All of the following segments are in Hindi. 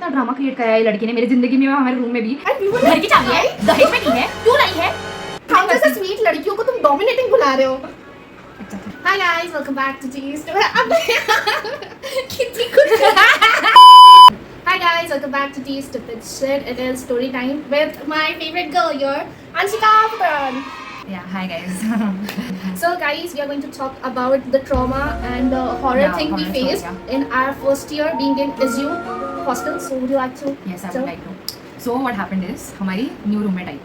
कितना ड्रामा क्रिएट कराया है लड़की ने मेरी जिंदगी में, हमारे रूम में भी। घर की चाबी है, दहेज में की है, क्यों लाई है? हम जैसे स्वीट लड़कियों को तुम डोमिनेटिंग बुला रहे हो। Hi guys, welcome back to G's. कितनी खुश। Hi guys, welcome back to G's Stupid Shit. It is story time with my favorite girl here, Anshika Paran. Yeah, hi guys. So guys, we are going to talk about the trauma and the horror thing we horror faced story, in our first year being in SU hostel. So would you like to? Yes, I would like to. So what happened is हमारी new roommate I.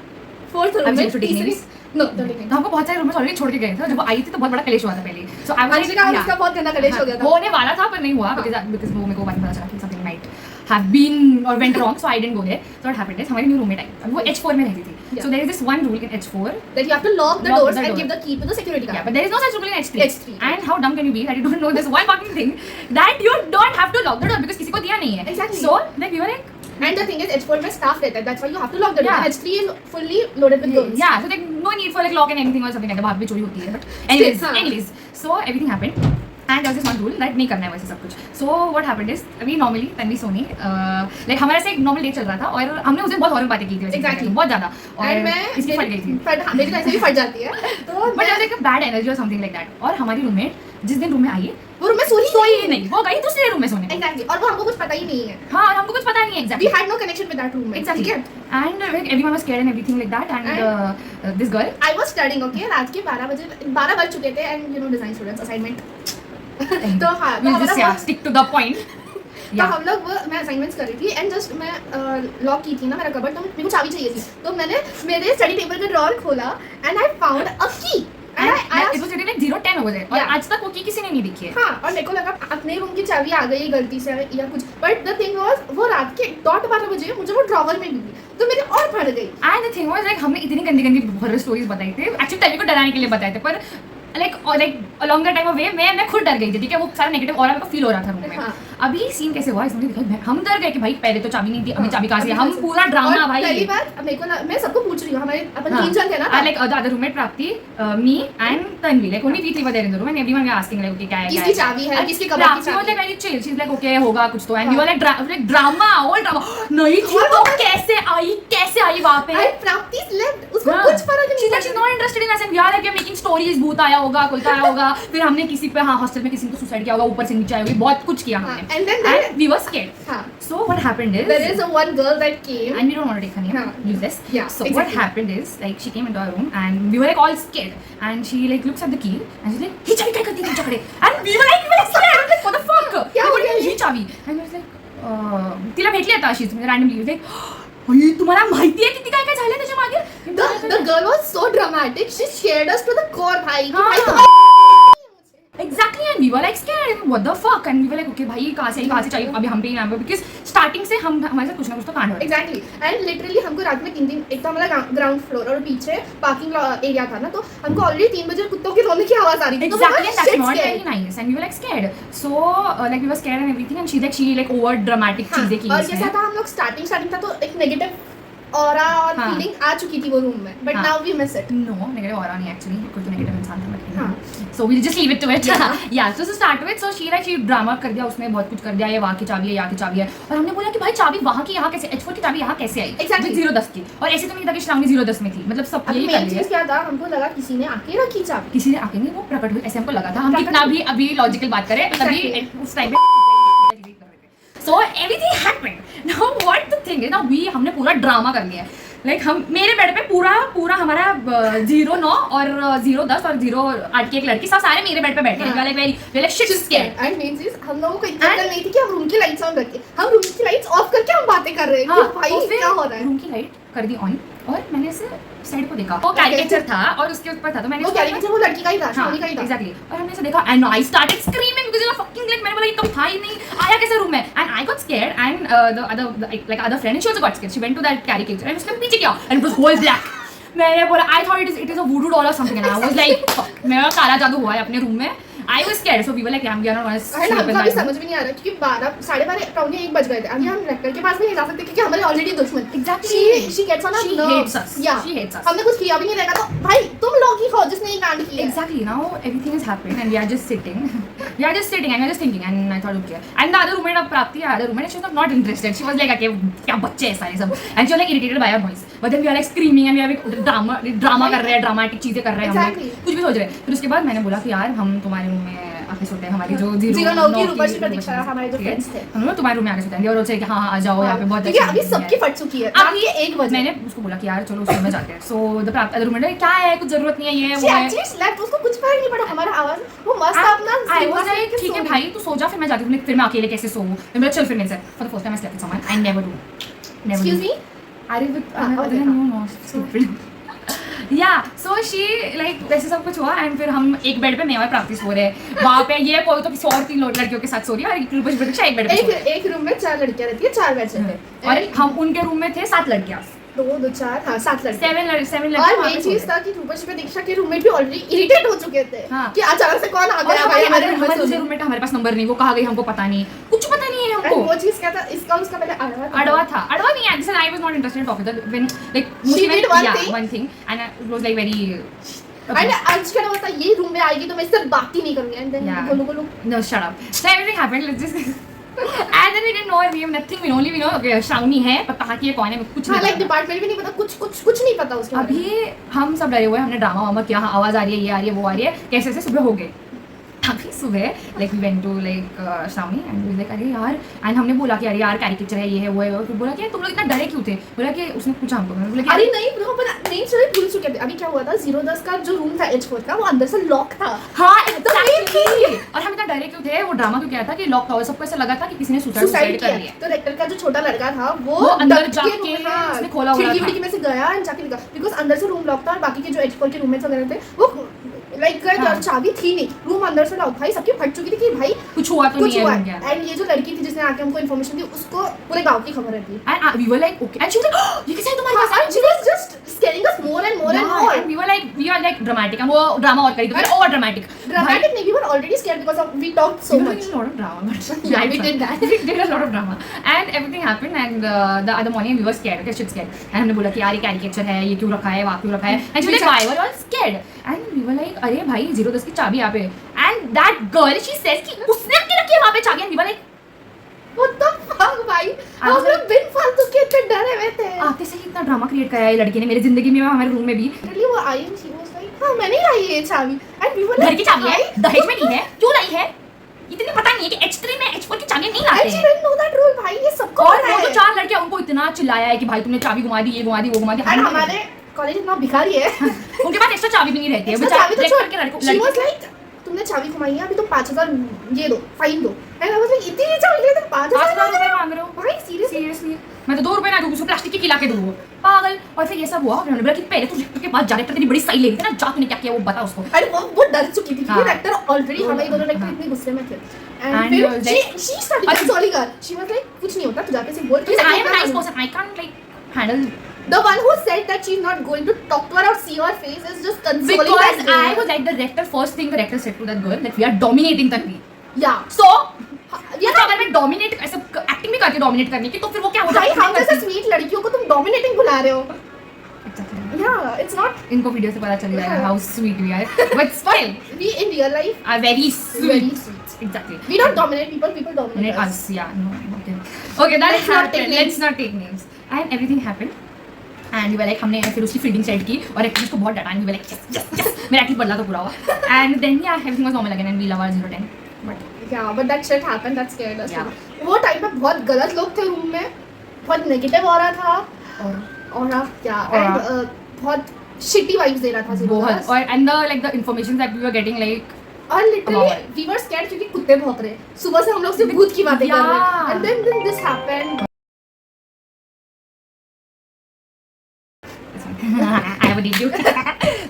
Fourth I'm roommate. going to take names. No, don't take names. तो हमको बहुत सारे रूममेट्स ऑलरेडी छोड़ के गए थे। जब वो आई थी तो बहुत बड़ा कलेश हुआ था पहले। So I was अंशिका और उसका बहुत गंदा कलेश हो गया था। होने वाला था पर नहीं हुआ because वो मेरे को बाद में पता चला कि something might have been or went wrong, so I didn't go there. So what happened is हमारी न्यू रूममेट आई। अब वो H4 में रहती थी। So there is this one rule in H4 that you have to lock the doors and give the key to the security guard. Yeah, but there is no such rule in H3. H3. And how dumb can you be that you don't know this one fucking thing that you don't have to lock the door because किसी को दिया नहीं है. Exactly. So like we were like. And the thing is, H4 में staff रहता है. That's why you have to lock the door. Yeah. H3 is fully loaded with girls. Yeah, so like no need for like lock and anything or something like that. वहाँ पे चोरी होती है. But anyways, so everything happened. And there was this one rule that नहीं करना है वैसे सब कुछ. So what happened is we normally Tanvi Soni like हमारा से एक normal day चल रहा था और हमने उस दिन बहुत horrible बातें की थी वैसे. Exactly. बहुत ज़्यादा. और मैं इसलिए फट गई थी. मेरी वैसे भी फट जाती है. तो but there was like a bad energy or something like that. और हमारी roommate जिस दिन रूम में आई वो रूम में सोई ही नहीं, वो गई दूसरे रूम में सोने. Exactly. और वो हमको कुछ पता ही नहीं है. हाँ, हमको कुछ पता नहीं है. Exactly. We had no connection with that room. Exactly. And like everyone was scared and everything like that. And this girl. I was studying. Okay, रात के 12 बज चुके थे and you know design students assignment. तो हाँ, we'll just stick to the point. तो हम लोग मैं असाइनमेंट्स कर रही थी एंड जस्ट मैं लॉक की थी ना मेरा कबर्ड, तो मेरे को चाबी चाहिए थी. तो मैंने मेरे स्टडी टेबल का ड्रॉअर खोला एंड आई फाउंड अ की. And it was written like 010 over there. और आज तक वो की किसी ने नहीं देखी है. हाँ, और मेरे को लगा अपने रूम की चाबी आ गई गलती से या कुछ. बट द थिंग वाज वो रात के 12 बजे मुझे वो ड्रॉअर में मिली तो मेरी और फट गई. And the thing was like हमने इतनी गंदी गंदी हॉरर स्टोरीज बताई थी. एक्चुअली तन्वी को डराने के लिए बताए थे पर like along the time of way मैं खुद डर गई थी. ठीक है, वो सारा नेगेटिव ऑरा मेरे को फील हो रहा था रूम में. हाँ. अभी सीन कैसे हुआ इसमें देखा हम डर गए कि भाई पहले तो चाबी नहीं थी, हमें चाबी कहाँ से. हम पूरा ड्रामा भाई. पहली बार मेरे को मैं सबको पूछ रही हूँ, हमारे अपन 3 जन थे ना. Like the other roommate प्राप्ति, me and Tanvi, like only we three were there in the room and everyone was asking like okay क्या है किसकी चाबी है, किसकी कबर्ड की चाबी. was like very chill. She's like okay होगा कुछ तो. And we were like drama, all drama. नहीं थी तो कैसे आई वहाँ पे. And प्राप्ति left, उसको कुछ फर्क नहीं पड़ा. She's not interested in us and we are like making stories. भूत आया होगा, कोई आया होगा. फिर हमने किसी पे हॉस्टल में किसी को सुसाइड किया होगा, ऊपर से नीचे आई होगी, बहुत कुछ किया हमने. And then we were scared. So what happened is there is a one girl that came and we don't want to take her name. Use this. Yeah. So what happened is like she came into our room and we were like all scared and she like looks at the key and she's like he चाबी क्या करती है तुमच्याकडे. And we were like scared. I'm like what the fuck? क्या हो गया ही चाबी. And I was like तिला भेटली आता अशीच randomly like अरे तुम्हाला माहिती आहे किती काय झालं त्याच्या मागे. The girl was so dramatic. She scared us to the core भाई. Exactly, and we were like scared. What the fuck? And we were like, okay, भाई कहाँ से चाहिए अभी हम पे ही नाम पे because starting से हम हमारे साथ कुछ ना कुछ तो कांड हो रहा है. Exactly, and literally हमको रात में 3 दिन एक तो हमारा ग्राउंड फ्लोर और पीछे पार्किंग एरिया था ना, तो हमको ऑलरेडी 3 बजे कुत्तों के रोने की आवाज आ रही थी. Exactly, and that's not very nice. And we were like scared. So like we were scared and everything, and she like over dramatic चीजें की. और कैसा था हम लोग स्टार्टिंग था तो एक नेगेटिव ऑरा और फीलिंग आ चुकी थी वो रूम में, but now we miss it. No, negative aura नहीं actually. कोई तो negative इंसान था but so we'll just leave it to it. Yeah. So to start with, so she drama कर दिया, उसने बहुत कुछ कर दिया. ये वहाँ की चाबी है, यहाँ की चाबी है. और हमने बोला कि भाई चाबी वहाँ की यहाँ कैसे, H4 की चाबी यहाँ कैसे आई? Exactly. 010 की. और ऐसे तो नहीं था कि श्रावणी 010 में थी. मतलब सब यही कर लिया. क्या था, हमको लगा किसी ने आके रखी चाबी. किसी ने आके नहीं, वो प्रकट हुई ऐसे हमको लगा था. हम कितना भी अभी लॉजिकल बात करें तभी उस टाइम पे. So everything happened. Now what the thing is, now हमने पूरा ड्रामा कर लिया. Like हम मेरे बेड पे पूरा हमारा 09 और 010 और 08 की एक लड़की सब सारे मेरे बेड पे बैठे हैं. like shit scared. And means is हम लोगों को इतना नहीं थी कि हम रूम की लाइट्स ऑन करके, हम रूम की लाइट्स ऑफ करके हम बातें कर रहे हैं कि भाई क्या हो रहा है. रूम की लाइट कर दी ऑन और मैंने ऐसे साइड को देखा. वो कैरिकेचर था और उसके ऊपर था तो मैंने वो कैरिकेचर वो लड़की का ही था, शानी का ही था. एग्जैक्टली. और हमने ऐसे देखा and I started screaming because I fucking like मैंने बोला ये तो था ही नहीं, आया कैसे रूम में. And I got scared and the other friend she also got scared. She went to that caricature and उसके पीछे क्या and it was whole black. मैंने बोला I thought it is a voodoo doll और something and I was like मेरा काला जादू हुआ है अपने रूम में. I was scared, so we were like, yeah, we are not going to अरे sleep in हमको अभी that room. समझ में नहीं आ रहा क्योंकि 12 साढ़े 12 पौने 1 बज गए थे अभी हम रेक्टर के पास भी नहीं जा सकते क्योंकि हमारे ऑलरेडी दुश्मन Exactly. she gets on our She nerves. hates us. Yeah. She hates us. हमने कुछ किया भी नहीं रहेगा तो भाई तुम लोग ही हो जिसने ये कांड किया है। Exactly. Now everything is happening, and we are just sitting. We are just sitting, and we are just thinking. And I thought, okay. And the other roommate of Prapti, other roommate, she was not interested. She was like, okay, क्या बच्चे हैं सारे सब. And she was like irritated by our noise. But then we are like screaming, and we are like drama कर रहे हैं, dramatic चीजें कर रहे हैं हम लोग. Exactly. कुछ भी सोच रहे हैं. फिर उसके बाद मैंने बोला कि यार हम तुम्हारे रूम में आके सोते हैं. हमारी जो 09 की रूपश्री प्रतीक्षा हमारे जो फ्रेंड्स थे हम लोग तुम्हारे रूम में आके सोते हैं. और बोलते हैं कि हाँ आ जाओ यहाँ पे बहुत क्योंकि अभी अच्छी सबकी है. फट चुकी है अब अब ये 1 बजे मैंने उसको बोला कि यार चलो उस रूम में जाते हैं. सो द अदर रूम में क्या है कुछ जरूरत नहीं है ये she वो है. actually slept उसको कुछ फर्क नहीं पड़ा हमारा आवाज वो मस्त अपना आई वाज सिनेमा लाइक के ठीक है सो भाई तू सो जा फिर मैं जाती हूँ. फिर मैं अकेले कैसे सोऊं. मैं बोला चल फिर मेरे साथ. For the first time I slept with someone. I never do. Excuse me अरे okay, नो स्टूपिड. या सो शी लाइक वैसे सब कुछ हुआ. एंड फिर हम एक बेड पे मैं और प्राप्ति सो रहे हैं वहाँ पे. ये कोई तो किसी और 3 लड़कियों के साथ सो रही है और एक बेड पे सो रही है. एक रूम में 4 लड़कियां रहती है 4 बेड थे और हम उनके रूम में थे 7 लड़कियाँ. 2 2 4 हाँ 7 लड़के 7 और लड़कियाँ. मेन चीज था कि रूपश्री प्रतीक्षा के रूममेट भी ऑलरेडी इरिटेट हो चुके थे हाँ. कि अचानक से कौन आ और गया भाई हमारे हमारे दूसरे रूम रूममेट हमारे पास नंबर नहीं. वो कहाँ गई हमको पता नहीं. कुछ पता नहीं है हमको. वो चीज क्या था इसका उसका पहले अड़वा था. अड़वा नहीं है. This I was not interested in talking to when like She did one thing and it was like very and अंश क्या बोलता ये रूम में आएगी तो मैं इससे बात ही नहीं करूंगी and then Yeah. Golu no shut up. So everything happened. Let's just and then we didn't know her name, nothing. We know okay Shravani है पर कहाँ की है कौन है कुछ हाँ नहीं लाइक पता. डिपार्टमेंट भी नहीं पता कुछ नहीं पता उसके बारे में। अभी हम सब डरे हुए हैं. हमने ड्रामा वामा किया. हाँ आवाज आ रही है ये आ रही है वो आ रही है. कैसे कैसे सुबह हो गए. अभी सुबह like we went to like Shravani and like अरे यार. एंड हमने बोला कि अरे यार कैरिकेचर है ये है वो है. और फिर बोला कि तुम लोग इतना डरे क्यों थे. बोला कि उसने पूछा हमको. मैंने बोला कि अरे नहीं ब्रो पर नहीं स्टोरी भूल चुके थे अभी क्या हुआ था 010 का जो रूम था H4 का वो अंदर से लॉक था हाँ तो main exactly. और हम इतना डरे क्यों थे. वो ड्रामा क्यों क्या था कि लॉक था. और सबको ऐसा लगा था कि किसी ने सुसाइड कर लिया. तो रेक्टर का जो छोटा लड़का था वो अंदर डट जाके हाँ, उसने खोला हुआ खिड़की था. विड़की में से गया एंड जाके निकला बिकॉज अंदर से रूम लॉक था और बाकी के जो H4 के रूममेट्स वगैरह थे वो लाइक गए हाँ. चाबी थी नहीं रूम अंदर से लॉक भाई सबकी फट चुकी थी कि भाई कुछ हुआ तो कुछ नहीं हुआ है. एंड ये जो लड़की थी जिसने आके हमको इन्फॉर्मेशन दी उसको पूरे गांव की खबर रहती And we were like okay. And she was like oh, ये कैसे है तुम्हारे पास. and she was just scaring us more and more and more And we are like dramatic. हम वो ड्रामा और करी तो फिर over dramatic. dramatic नहीं we were already scared because of we talked so We were much doing a lot of drama, but Yeah, we did that. we did a lot of drama, and everything happened. And the other morning we were scared, okay, shit scared. And हमने बोला कि यार ये caricature है, ये क्यों रखा है, वहाँ क्यों रखा है. And she was like, why were you all scared? And we were like, अरे भाई 010 की चाबी यहाँ पे. And that girl, she says कि उसने रखी है वहाँ पे चाबी. And we were like, what the fuck भाई I हम was लोग बिन फालतू के इतने डरे हुए थे आते से ही इतना ड्रामा क्रिएट करा है ये लड़की ने मेरी जिंदगी में हमारे रूम में भी. Literally वो आई and she was like हाँ मैंने ही लाई है ये चाबी and we were घर like की चाबी है, दहेज में नहीं है, क्यों लाई है. इतनी पता नहीं है कि H3 में H4 की चाबी नहीं and लाते she हैं. didn't know that rule भाई ये सबको और पता वो है जो 4 लड़कियां उनको इतना चिल्लाया है कि भाई तुमने चाबी घुमा दी ये घुमा दी वो घुमा दी. and हमारे कॉलेज इतना भिखारी है उनके पास एक्स्ट्रा चाबी भी नहीं रहती है. इसका चाबी तो लेक्चर छोड़ के लड़कों she was like तुमने चाबी घुमाई है अभी तो 5000 ये दो फाइन दो and I was like इतनी चाबी ले तुम 5,000 रुपए मांग रहे हो भाई सीरियसली सीरियसली. मैं तो 2 रुपए ना दूँ उसको प्लास्टिक की खिला के दूँ पागल. और फिर ये सब हुआ. हमने बोला कि पहले तू डायरेक्टर के पास जा. डायरेक्टर तेरी बड़ी सही ले रही थी ना. जा तूने क्या किया वो बता उसको. अरे वो डर चुकी थी हाँ. क्योंकि एक्टर ऑलरेडी हमारे दोनों एक्टर हाँ. इतने गुस्से में थे And एंड फिर like- she started अच्छा. consoling her she was like कुछ नहीं होता तू जाके सिर्फ बोल कि I am a nice person. I can't like handle the one who said that she's not going to talk to her or see her face is just consoling because that girl. I was like the director. First thing the director said to that girl that we are dominating Tanvi. yeah So ये तो अगर मैं डोमिनेट ऐसे एक्टिंग भी करती डोमिनेट करने की तो फिर वो क्या होता भाई है. हम जैसे स्वीट लड़कियों को तुम डोमिनेटिंग बुला रहे हो Exactly. yeah it's not इनको वीडियो से पता चल जाएगा how sweet we are. But still we in real life are very sweet. very sweet Exactly. we don't dominate people dominate Dominate us us. Yeah. No. Okay. Okay. That Let's not take happened. names. Let's not take names. And everything happened. And we were like हमने फिर उसकी फील्डिंग सेट की और एक्ट्रेस को बहुत डांटा. And we were like yes yes yes. मेरा एक्टिंग बदला तो पूरा हुआ. And then yeah everything was normal again and we love our 010. But yeah but that shit happened that scared us Yeah. वो टाइम पे बहुत गलत लोग थे रूम में बहुत नेगेटिव हो रहा था और क्या Aura. and बहुत shitty vibes दे रहा था Zero बहुत Dust. और and the like the information that we were getting like और literally About we were scared क्योंकि कुत्ते भौंक रहे सुबह से हम लोग सिर्फ भूत की बातें कर रहे हैं Yeah. And then this happened I have a did you.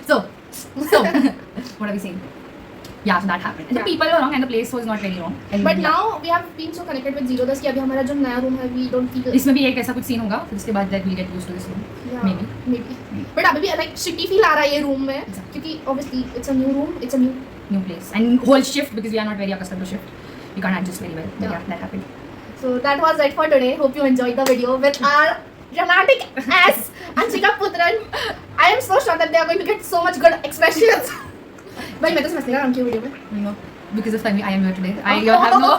so what are we saying? Yeah, so that happened. And the Yeah. people were wrong and the place was not very wrong. And but yeah. Now we have been so connected with 010 कि अभी हमारा जो नया रूम है वी डोंट फील इसमें भी एक ऐसा कुछ सीन होगा फिर उसके बाद that will get used to this room may be but अभी भी लाइक शिटी फील आ रहा है ये रूम में Exactly. क्योंकि obviously it's a new room it's a new new place and whole shift because we are not very accustomed to shift. We can't adjust very well. But Yeah. yeah, that happened. So that was it for today. Hope you enjoyed the video with our dramatic ass Anshika Putran. I am so sure that they are going to get so much good expressions. भाई मैं तो समझ नहीं रहा उनकी वीडियो में. You know, because of Tanvi, I am here today. I have no.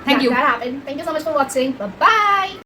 Thank you. That happened. Thank you so much for watching. Bye bye.